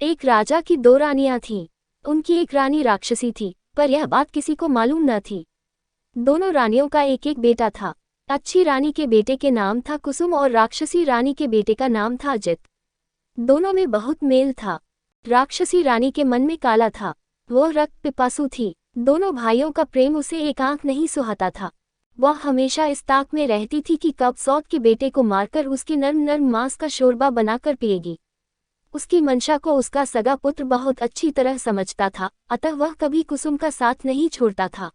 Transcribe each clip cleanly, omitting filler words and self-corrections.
एक राजा की दो रानियां थीं। उनकी एक रानी राक्षसी थी, पर यह बात किसी को मालूम न थी। दोनों रानियों का एक एक बेटा था। अच्छी रानी के बेटे के नाम था कुसुम और राक्षसी रानी के बेटे का नाम था अजित। दोनों में बहुत मेल था। राक्षसी रानी के मन में काला था, वह रक्त पिपासु थी। दोनों भाइयों का प्रेम उसे एक आंख नहीं सुहाता था। वह हमेशा इस ताक में रहती थी कि कब सौत के बेटे को मारकर उसके नर्म नर्म मांस का शोरबा बनाकर पिएगी। उसकी मंशा को उसका सगा पुत्र बहुत अच्छी तरह समझता था, अतः वह कभी कुसुम का साथ नहीं छोड़ता था।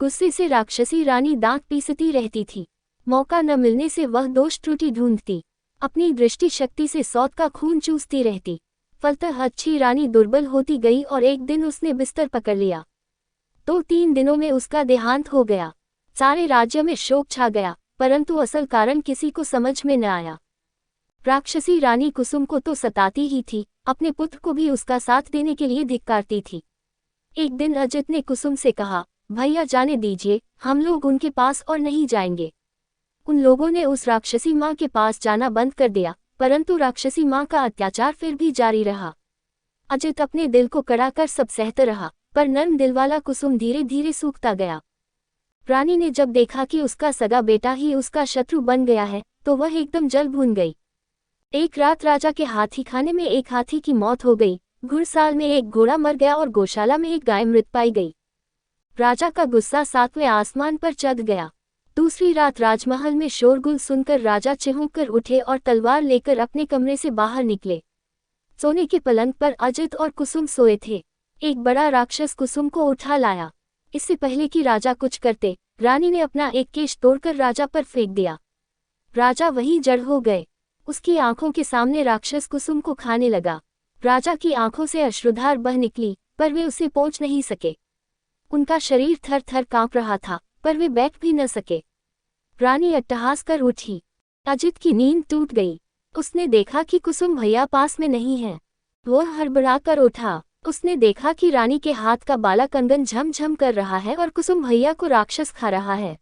गुस्से से राक्षसी रानी दांत पीसती रहती थी। मौका न मिलने से वह दोष त्रुटि ढूंढती, अपनी दृष्टि शक्ति से सौत का खून चूसती रहती। फलतः अच्छी रानी दुर्बल होती गई और एक दिन उसने बिस्तर पकड़ लिया तो 3 दिनों में उसका देहांत हो गया। सारे राज्य में शोक छा गया, परंतु असल कारण किसी को समझ में न आया। राक्षसी रानी कुसुम को तो सताती ही थी, अपने पुत्र को भी उसका साथ देने के लिए धिक्कारती थी। एक दिन अजित ने कुसुम से कहा, भैया जाने दीजिए, हम लोग उनके पास और नहीं जाएंगे। उन लोगों ने उस राक्षसी माँ के पास जाना बंद कर दिया, परंतु राक्षसी माँ का अत्याचार फिर भी जारी रहा। अजित अपने दिल को कड़ा कर सब सहता रहा, पर नर्म दिल वाला कुसुम धीरे धीरे सूखता गया। रानी ने जब देखा कि उसका सगा बेटा ही उसका शत्रु बन गया है, तो वह एकदम जल भून गई। एक रात राजा के हाथी खाने में एक हाथी की मौत हो गई, घुड़साल में एक घोड़ा मर गया और गौशाला में एक गाय मृत पाई गई। राजा का गुस्सा 7वें आसमान पर चढ़ गया। दूसरी रात राजमहल में शोरगुल सुनकर राजा चिहुक कर उठे और तलवार लेकर अपने कमरे से बाहर निकले। सोने के पलंग पर अजित और कुसुम सोए थे। एक बड़ा राक्षस कुसुम को उठा लाया। इससे पहले कि राजा कुछ करते, रानी ने अपना एक केश तोड़कर राजा पर फेंक दिया। राजा वहीं जड़ हो गए। उसकी आंखों के सामने राक्षस कुसुम को खाने लगा। राजा की आंखों से अश्रुधार बह निकली, पर वे उसे पहुंच नहीं सके। उनका शरीर थर थर कांप रहा था, पर वे बैठ भी न सके। रानी अट्टहास कर उठी। अजित की नींद टूट गई। उसने देखा कि कुसुम भैया पास में नहीं है। वह हड़बड़ा कर उठा। उसने देखा कि रानी के हाथ का बाला कंगन झमझम कर रहा है और कुसुम भैया को राक्षस खा रहा है।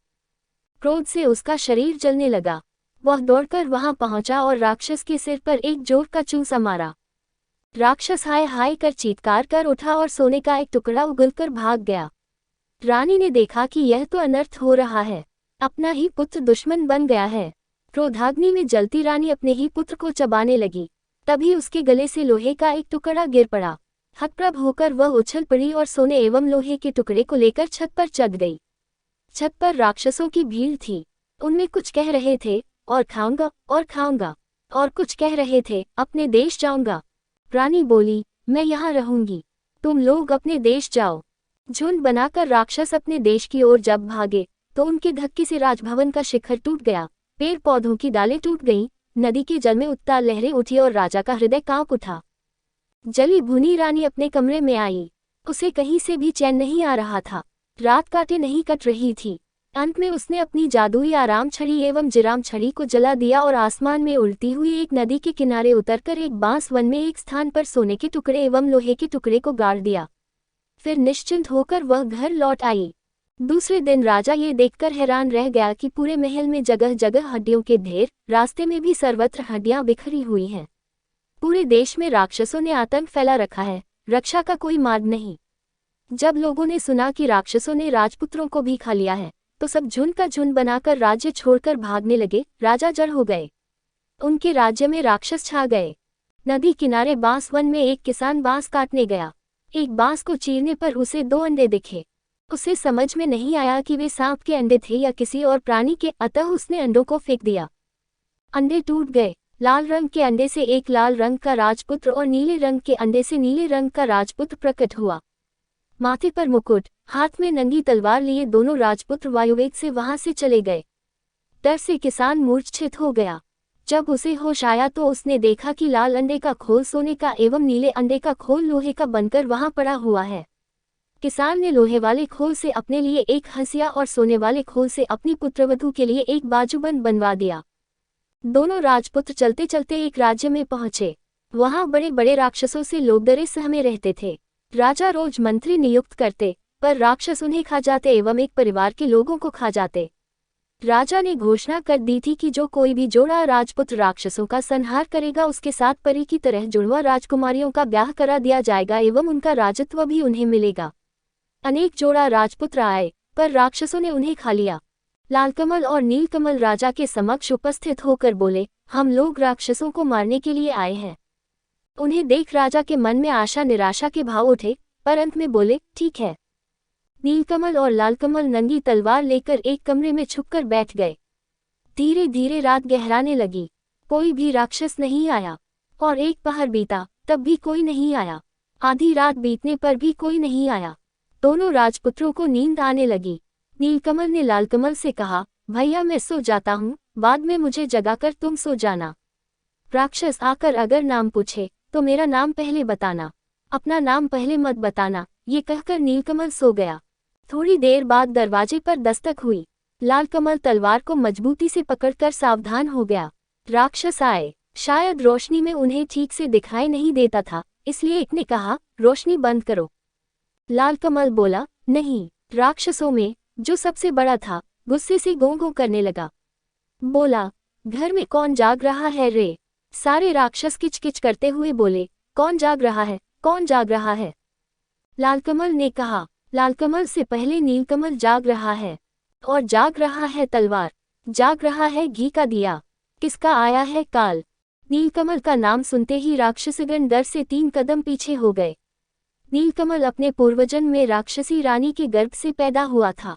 क्रोध से उसका शरीर जलने लगा। वह दौड़कर वहां पहुंचा और राक्षस के सिर पर एक जोर का चूसा मारा। राक्षस हाय हाय कर चीत्कार कर उठा और सोने का एक टुकड़ा उगलकर भाग गया। रानी ने देखा कि यह तो अनर्थ हो रहा है, अपना ही पुत्र दुश्मन बन गया है। क्रोधाग्नि में जलती रानी अपने ही पुत्र को चबाने लगी। तभी उसके गले से लोहे का एक टुकड़ा गिर पड़ा। हतप्रभ होकर वह उछल पड़ी और सोने एवं लोहे के टुकड़े को लेकर छत पर चढ़ गई। छत पर राक्षसों की भीड़ थी। उनमें कुछ कह रहे थे, और खाऊंगा, और कुछ कह रहे थे, अपने देश जाऊंगा। रानी बोली, मैं यहाँ रहूंगी, तुम लोग अपने देश जाओ। झुंड बनाकर राक्षस अपने देश की ओर जब भागे, तो उनके धक्के से राजभवन का शिखर टूट गया, पेड़ पौधों की डालें टूट गईं, नदी के जल में उत्ताल लहरें उठी और राजा का हृदय कांप उठा। जली भुनी रानी अपने कमरे में आई। उसे कहीं से भी चैन नहीं आ रहा था। रात काटे नहीं कट रही थी। अंत में उसने अपनी जादुई आराम छड़ी एवं जिराम छड़ी को जला दिया और आसमान में उड़ती हुई एक नदी के किनारे उतरकर एक बांस वन में एक स्थान पर सोने के टुकड़े एवं लोहे के टुकड़े को गाड़ दिया। फिर निश्चिंत होकर वह घर लौट आई। दूसरे दिन राजा ये देखकर हैरान रह गया कि पूरे महल में जगह जगह हड्डियों के ढेर, रास्ते में भी सर्वत्र हड्डियां बिखरी हुई हैं। पूरे देश में राक्षसों ने आतंक फैला रखा है, रक्षा का कोई मार्ग नहीं। जब लोगों ने सुना कि राक्षसों ने राजपुत्रों को भी खा लिया है, तो सब झुंड का झुंड बनाकर राज्य छोड़कर भागने लगे। राजा जड़ हो गए। उनके राज्य में राक्षस छा गए। नदी किनारे बांस वन में एक किसान बांस काटने गया। एक बांस को चीरने पर उसे 2 अंडे दिखे। उसे समझ में नहीं आया कि वे सांप के अंडे थे या किसी और प्राणी के, अतः उसने अंडों को फेंक दिया। अंडे टूट गए। लाल रंग के अंडे से एक लाल रंग का राजपुत्र और नीले रंग के अंडे से नीले रंग का राजपुत्र प्रकट हुआ। माथे पर मुकुट, हाथ में नंगी तलवार लिए दोनों राजपुत्र वायुवेग से वहां से चले गए। डर से किसान मूर्छित हो गया। जब उसे होश आया तो उसने देखा कि लाल अंडे का खोल सोने का एवं नीले अंडे का खोल लोहे का बनकर वहां पड़ा हुआ है। किसान ने लोहे वाले खोल से अपने लिए एक हंसिया और सोने वाले खोल से अपनी पुत्रवधू के लिए एक बाजूबंद बनवा दिया। दोनों राजपुत्र चलते चलते एक राज्य में पहुंचे। वहां बड़े बड़े राक्षसों से लोग डरे सहमे रहते थे। राजा रोज मंत्री नियुक्त करते, पर राक्षस उन्हें खा जाते एवं एक परिवार के लोगों को खा जाते। राजा ने घोषणा कर दी थी कि जो कोई भी जोड़ा राजपूत राक्षसों का संहार करेगा उसके साथ परी की तरह जुड़वा राजकुमारियों का ब्याह करा दिया जाएगा एवं उनका राजत्व भी उन्हें मिलेगा। अनेक जोड़ा राजपुत्र आए, पर राक्षसों ने उन्हें खा लिया। लालकमल और नीलकमल राजा के समक्ष उपस्थित होकर बोले, हम लोग राक्षसों को मारने के लिए आए हैं। उन्हें देख राजा के मन में आशा निराशा के भाव उठे, पर अंत में बोले, ठीक है। नीलकमल और लालकमल नंगी तलवार लेकर एक कमरे में छुपकर बैठ गए। धीरे धीरे रात गहराने लगी, कोई भी राक्षस नहीं आया, और एक पहर बीता, तब भी कोई नहीं आया। आधी रात बीतने पर भी कोई नहीं आया। दोनों राजपुत्रों को नींद आने लगी। नीलकमल ने लालकमल से कहा, भैया मैं सो जाता हूँ, बाद में मुझे जगाकर तुम सो जाना। राक्षस आकर अगर नाम पूछे तो मेरा नाम पहले बताना, अपना नाम पहले मत बताना। ये कहकर नीलकमल सो गया। थोड़ी देर बाद दरवाजे पर दस्तक हुई। लालकमल तलवार को मजबूती से पकड़कर सावधान हो गया। राक्षस आए। शायद रोशनी में उन्हें ठीक से दिखाई नहीं देता था, इसलिए एक ने कहा, रोशनी बंद करो। लालकमल बोला, नहीं। राक्षसों में जो सबसे बड़ा था गुस्से से गों गों करने लगा। बोला, घर में कौन जाग रहा है रे? सारे राक्षस किचकिच करते हुए बोले, कौन जाग रहा है, कौन जाग रहा है? लालकमल ने कहा, लालकमल से पहले नीलकमल जाग रहा है, और जाग रहा है तलवार, जाग रहा है घी का दिया। किसका आया है काल? नीलकमल का नाम सुनते ही राक्षसगण डर से 3 कदम पीछे हो गए। नीलकमल अपने पूर्वजन्म में राक्षसी रानी के गर्भ से पैदा हुआ था।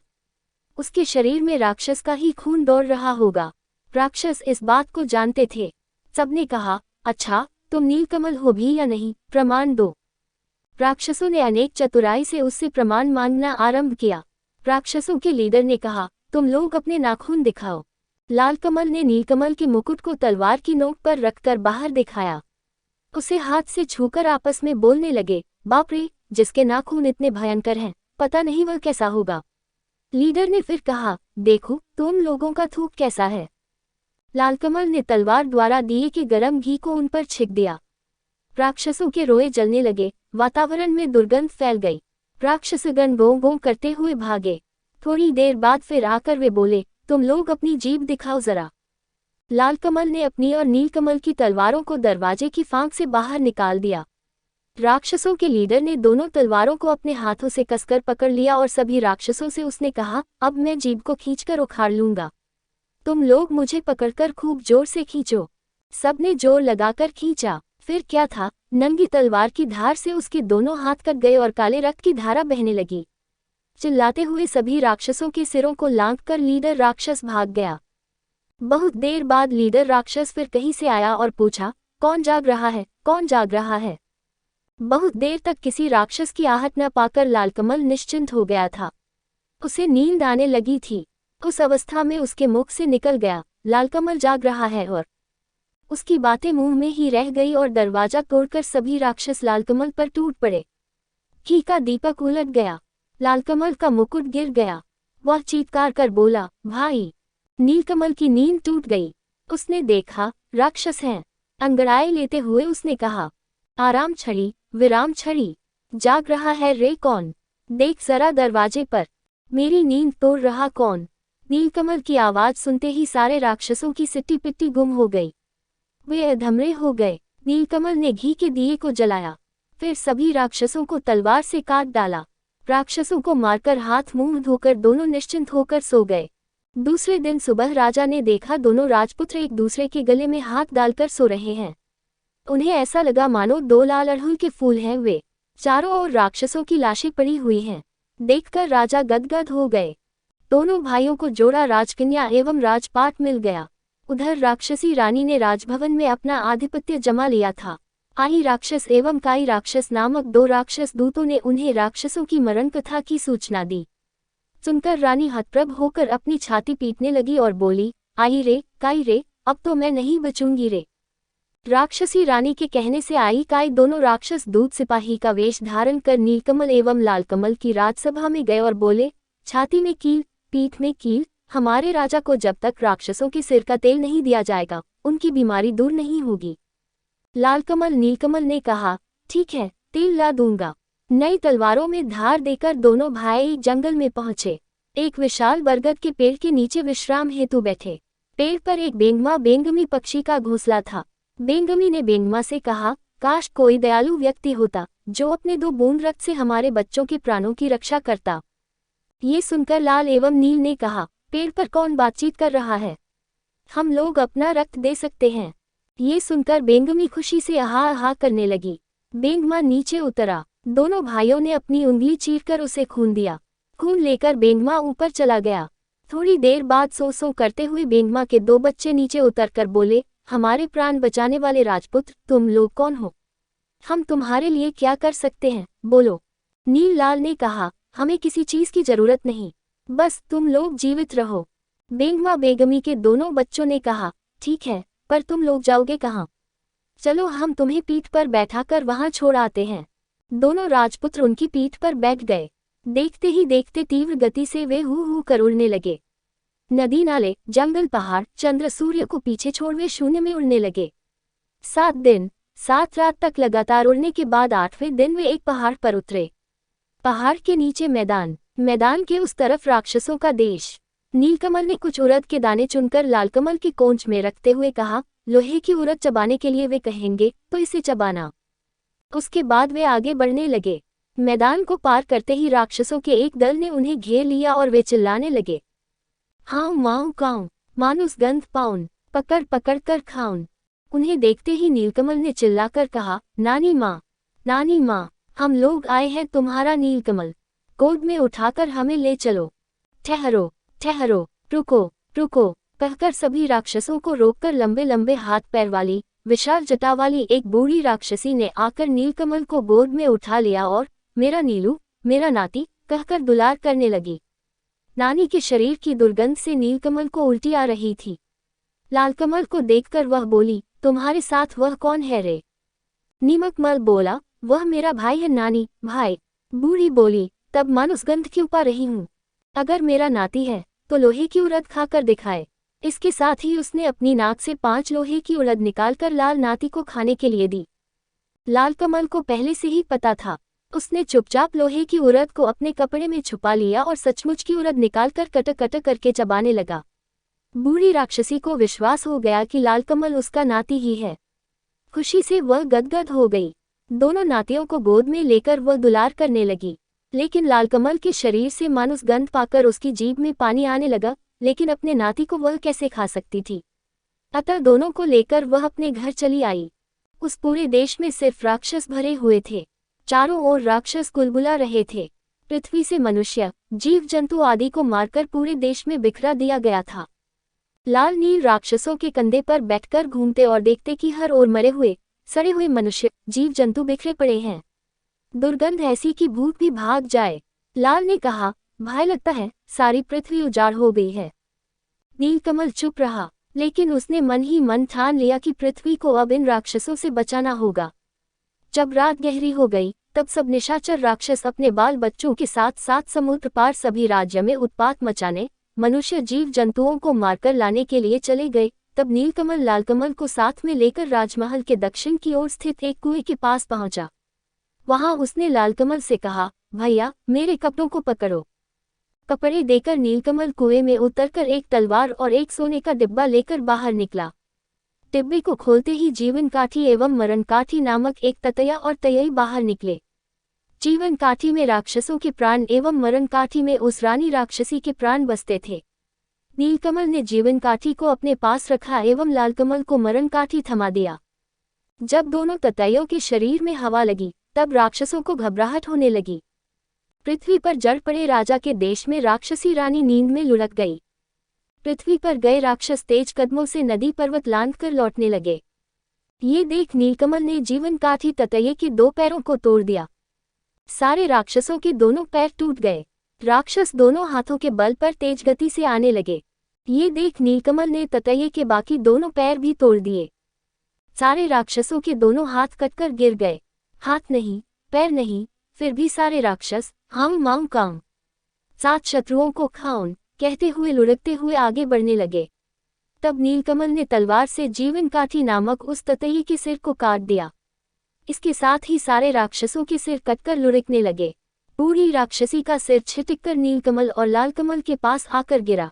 उसके शरीर में राक्षस का ही खून दौड़ रहा होगा। राक्षस इस बात को जानते थे। सबने कहा, अच्छा तुम नीलकमल हो भी या नहीं, प्रमाण दो। राक्षसों ने अनेक चतुराई से उससे प्रमाण मांगना आरंभ किया। राक्षसों के लीडर ने कहा, तुम लोग अपने नाखून दिखाओ। लालकमल ने नीलकमल के मुकुट को तलवार की नोक पर रखकर बाहर दिखाया। उसे हाथ से छूकर आपस में बोलने लगे, बाप रे, जिसके नाखून इतने भयंकर हैं, पता नहीं वह कैसा होगा। लीडर ने फिर कहा, देखो तुम लोगों का थूक कैसा है। लालकमल ने तलवार द्वारा दिए के गरम घी को उन पर छिक दिया। राक्षसों के रोए जलने लगे, वातावरण में दुर्गंध फैल गई। राक्षसगण गों गों करते हुए भागे। थोड़ी देर बाद फिर आकर वे बोले, तुम लोग अपनी जीभ दिखाओ जरा। लालकमल ने अपनी और नीलकमल की तलवारों को दरवाजे की फांक से बाहर निकाल दिया। राक्षसों के लीडर ने दोनों तलवारों को अपने हाथों से कसकर पकड़ लिया और सभी राक्षसों से उसने कहा, अब मैं जीभ को खींचकर उखाड़ लूंगा। तुम लोग मुझे पकड़कर खूब जोर से खींचो। सबने जोर लगाकर खींचा। फिर क्या था, नंगी तलवार की धार से उसके दोनों हाथ कट गए और काले रक्त की धारा बहने लगी। चिल्लाते हुए सभी राक्षसों के सिरों को लांघकर लीडर राक्षस भाग गया। बहुत देर बाद लीडर राक्षस फिर कहीं से आया और पूछा, कौन जाग रहा है, कौन जाग रहा है? बहुत देर तक किसी राक्षस की आहट न पाकर लालकमल निश्चिंत हो गया था। उसे नींद आने लगी थी। उस अवस्था में उसके मुख से निकल गया, लालकमल जाग रहा है, और उसकी बातें मुंह में ही रह गई और दरवाजा तोड़कर सभी राक्षस लालकमल पर टूट पड़े। घी का दीपक उलट गया। लालकमल का मुकुट गिर गया। वह चीत्कार कर बोला, भाई। नीलकमल की नींद टूट गई। उसने देखा, राक्षस हैं। अंगड़ाई लेते हुए उसने कहा, आराम छड़ी, विराम छड़ी, जाग रहा है रे कौन? देख जरा दरवाजे पर, मेरी नींद तोड़ रहा कौन? नीलकमल की आवाज सुनते ही सारे राक्षसों की सिट्टी पिट्टी गुम हो गई। वे अधमरे हो गए। नीलकमल ने घी के दिए को जलाया, फिर सभी राक्षसों को तलवार से काट डाला। राक्षसों को मारकर हाथ मुंह धोकर दोनों निश्चिंत होकर सो गए। दूसरे दिन सुबह राजा ने देखा दोनों राजपुत्र एक दूसरे के गले में हाथ डालकर सो रहे हैं। उन्हें ऐसा लगा मानो 2 लाल अड़हुल के फूल हैं वे। चारों ओर राक्षसों की लाशें पड़ी हुई हैं। देखकर राजा गदगद हो गए। दोनों भाइयों को जोड़ा राजकन्या एवं राजपाट मिल गया। उधर राक्षसी रानी ने राजभवन में अपना आधिपत्य जमा लिया था। आई राक्षस एवं काई राक्षस नामक 2 राक्षस दूतों ने उन्हें राक्षसों की मरण कथा की सूचना दी। सुनकर रानी हतप्रभ होकर अपनी छाती पीटने लगी और बोली, आई रे, काई रे, अब तो मैं नहीं बचूंगी रे। राक्षसी रानी के कहने से आई काई दोनों राक्षस दूत सिपाही का वेश धारण कर नीलकमल एवं लालकमल की राजसभा में गए और बोले, छाती में कील, पीठ में कील, हमारे राजा को जब तक राक्षसों के सिर का तेल नहीं दिया जाएगा, उनकी बीमारी दूर नहीं होगी। लालकमल नीलकमल ने कहा, ठीक है, तेल ला दूंगा। नई तलवारों में धार देकर दोनों भाई जंगल में पहुंचे। एक विशाल बरगद के पेड़ के नीचे विश्राम हेतु बैठे। पेड़ पर एक बेंगमा बेंगमी पक्षी का घोंसला था। बेंगमी ने बेंगमा से कहा, काश कोई दयालु व्यक्ति होता जो अपने 2 बूंद रक्त से हमारे बच्चों के प्राणों की रक्षा करता। ये सुनकर लाल एवं नील ने कहा, पेड़ पर कौन बातचीत कर रहा है? हम लोग अपना रक्त दे सकते हैं। ये सुनकर बेंगमी खुशी से आहा आहा करने लगी। बेंगमा नीचे उतरा। दोनों भाइयों ने अपनी उंगली चीरकर उसे खून दिया। खून लेकर बेंगमा ऊपर चला गया। थोड़ी देर बाद सो सो करते हुए बेंगमा के 2 बच्चे नीचे उतरकर बोले, हमारे प्राण बचाने वाले राजपुत्र, तुम लोग कौन हो? हम तुम्हारे लिए क्या कर सकते हैं, बोलो। नील लाल ने कहा, हमें किसी चीज की जरूरत नहीं, बस तुम लोग जीवित रहो। बेंगमा बेगमी के दोनों बच्चों ने कहा, ठीक है, पर तुम लोग जाओगे कहाँ? चलो हम तुम्हें पीठ पर बैठाकर वहां छोड़ आते हैं। दोनों राजपुत्र उनकी पीठ पर बैठ गए। देखते ही देखते तीव्र गति से वे हू हू कर उड़ने लगे। नदी नाले, जंगल, पहाड़, चंद्र सूर्य को पीछे छोड़ वे शून्य में उड़ने लगे। 7 दिन 7 रात तक लगातार उड़ने के बाद 8वें दिन वे एक पहाड़ पर उतरे। पहाड़ के नीचे मैदान, मैदान के उस तरफ राक्षसों का देश। नीलकमल ने कुछ उड़द के दाने चुनकर लालकमल की कोंच में रखते हुए कहा, लोहे की उड़द चबाने के लिए वे कहेंगे तो इसे चबाना। उसके बाद वे आगे बढ़ने लगे। मैदान को पार करते ही राक्षसों के एक दल ने उन्हें घेर लिया और वे चिल्लाने लगे, हाउ माऊ काऊ, मानुस गंध पाउन, पकड़ पकड़ कर खाउन। उन्हें देखते ही नीलकमल ने चिल्लाकर कहा, नानी माँ, नानी माँ, हम लोग आए हैं तुम्हारा नीलकमल, गोद में उठाकर हमें ले चलो। ठहरो ठहरो, रुको रुको, कहकर सभी राक्षसों को रोककर लंबे लंबे हाथ पैर वाली विशाल जटा वाली एक बूढ़ी राक्षसी ने आकर नीलकमल को गोद में उठा लिया और मेरा नीलू, मेरा नाती, कहकर दुलार करने लगी। नानी के शरीर की दुर्गंध से नीलकमल को उल्टी आ रही थी। लालकमल को देखकर वह बोली, तुम्हारे साथ वह कौन है रे? नीमकमल बोला, वह मेरा भाई है नानी, भाई। बूढ़ी बोली, तब मानुस गंध क्यों पा रही हूँ? अगर मेरा नाती है तो लोहे की उड़द खाकर दिखाए। इसके साथ ही उसने अपनी नाक से 5 लोहे की उड़द निकालकर लाल नाती को खाने के लिए दी। लालकमल को पहले से ही पता था। उसने चुपचाप लोहे की उड़द को अपने कपड़े में छुपा लिया और सचमुच की उड़द निकालकर कट कट करके चबाने लगा। बूढ़ी राक्षसी को विश्वास हो गया कि लालकमल उसका नाती ही है। खुशी से वह गदगद हो गई। दोनों नातियों को गोद में लेकर वह दुलार करने लगी। लेकिन लालकमल के शरीर से मानुस गंध पाकर उसकी जीभ में पानी आने लगा, लेकिन अपने नाती को वह कैसे खा सकती थी? अतः दोनों को लेकर वह अपने घर चली आई। उस पूरे देश में सिर्फ राक्षस भरे हुए थे। चारों ओर राक्षस कुलबुला रहे थे। पृथ्वी से मनुष्य, जीव जंतु आदि को मारकर पूरे देश में बिखरा दिया गया था। लाल नील राक्षसों के कंधे पर बैठकर घूमते और देखते कि हर ओर मरे हुए, सड़े हुए मनुष्य, जीव जंतु बिखरे पड़े हैं। दुर्गंध ऐसी कि भूत भी भाग जाए। लाल ने कहा, भाई लगता है सारी पृथ्वी उजाड़ हो गई है। नीलकमल चुप रहा, लेकिन उसने मन ही मन ठान लिया कि पृथ्वी को अब इन राक्षसों से बचाना होगा। जब रात गहरी हो गई, तब सब निशाचर राक्षस अपने बाल बच्चों के साथ साथ समुद्र पार सभी राज्य में उत्पात मचाने, मनुष्य जीव जंतुओं को मारकर लाने के लिए चले गए। तब नीलकमल लालकमल को साथ में लेकर राजमहल के दक्षिण की ओर स्थित एक कुएं के पास पहुंचा। वहां उसने लालकमल से कहा, भैया मेरे कपड़ों को पकड़ो। कपड़े देकर नीलकमल कुएं में उतरकर एक तलवार और एक सोने का डिब्बा लेकर बाहर निकला। डिब्बे को खोलते ही जीवन काठी एवं मरण काठी नामक एक ततैया और तयई बाहर निकले। जीवन काठी में राक्षसों के प्राण एवं मरण काठी में उस रानी राक्षसी के प्राण बसते थे। नीलकमल ने जीवन काठी को अपने पास रखा एवं लालकमल को मरण काठी थमा दिया। जब दोनों ततैयों के शरीर में हवा लगी, तब राक्षसों को घबराहट होने लगी। पृथ्वी पर जड़ पड़े राजा के देश में राक्षसी रानी नींद में लुढ़क गई। पृथ्वी पर गए राक्षस तेज कदमों से नदी पर्वत लांघकर लौटने लगे। ये देख नीलकमल ने जीवन काठी ततैये के 2 पैरों को तोड़ दिया। सारे राक्षसों के दोनों पैर टूट गए। राक्षस दोनों हाथों के बल पर तेज गति से आने लगे। ये देख नीलकमल ने ततैये के बाकी दोनों पैर भी तोड़ दिए। सारे राक्षसों के दोनों हाथ कटकर गिर गए। हाथ नहीं, पैर नहीं, फिर भी सारे राक्षस हाउ माऊ काऊ, 7 शत्रुओं को खाऊं, कहते हुए लुढ़कते हुए आगे बढ़ने लगे। तब नीलकमल ने तलवार से जीवन काठी नामक उस ततैये के सिर को काट दिया। इसके साथ ही सारे राक्षसों के सिर कटकर लुढ़कने लगे। बूढ़ी राक्षसी का सिर छिटककर नीलकमल और लालकमल के पास आकर गिरा।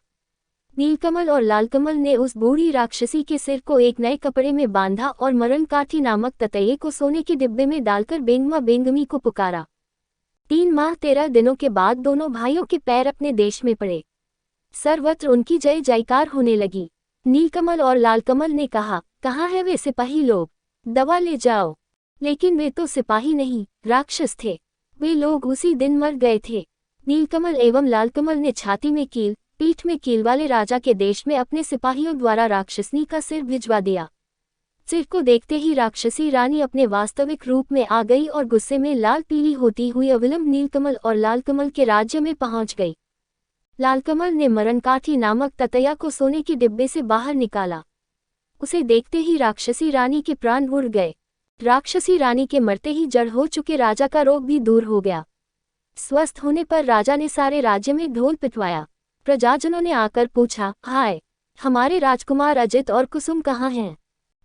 नीलकमल और लालकमल ने उस बूढ़ी राक्षसी के सिर को एक नए कपड़े में बांधा और मरणकाठी नामक ततैये को सोने के डिब्बे में डालकर बेंगमा बेंगमी को पुकारा। 3 माह 13 दिनों के बाद दोनों भाइयों के पैर अपने देश में पड़े। सर्वत्र उनकी जय जयकार होने लगी। नीलकमल और लालकमल ने कहा, कहाँ है वे सिपाही लोग, दवा ले जाओ। लेकिन वे तो सिपाही नहीं, राक्षस थे। वे लोग उसी दिन मर गए थे। नीलकमल एवं लालकमल ने छाती में कील, पीठ में कील वाले राजा के देश में अपने सिपाहियों द्वारा राक्षसनी का सिर भिजवा दिया। सिर को देखते ही राक्षसी रानी अपने वास्तविक रूप में आ गई और गुस्से में लाल पीली होती हुई अविलंब नीलकमल और लालकमल के राज्य में पहुंच गई। लालकमल ने मरणकाठी नामक ततैया को सोने के डिब्बे से बाहर निकाला। उसे देखते ही राक्षसी रानी के प्राण उड़ गए। राक्षसी रानी के मरते ही जड़ हो चुके राजा का रोग भी दूर हो गया। स्वस्थ होने पर राजा ने सारे राज्य में ढोल पिटवाया। प्रजाजनों ने आकर पूछा, हाय, हमारे राजकुमार अजित और कुसुम कहाँ हैं?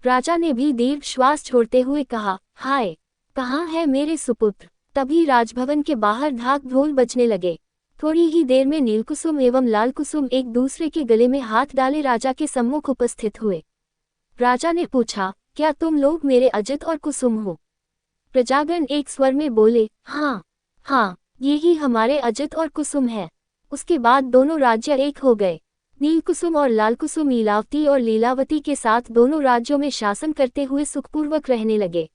राजा ने भी दीर्घ श्वास छोड़ते हुए कहा, हाय, कहाँ है मेरे सुपुत्र? तभी राजभवन के बाहर ढाक ढोल बजने लगे। थोड़ी ही देर में नीलकुसुम एवं लालकुसुम एक दूसरे के गले में हाथ डाले राजा के सम्मुख उपस्थित हुए। राजा ने पूछा, क्या तुम लोग मेरे अजित और कुसुम हो? प्रजागण एक स्वर में बोले, हाँ हाँ, यही हमारे अजित और कुसुम है। उसके बाद दोनों राज्य एक हो गए। नीलकुसुम और लालकुसुम लीलावती और लीलावती के साथ दोनों राज्यों में शासन करते हुए सुखपूर्वक रहने लगे।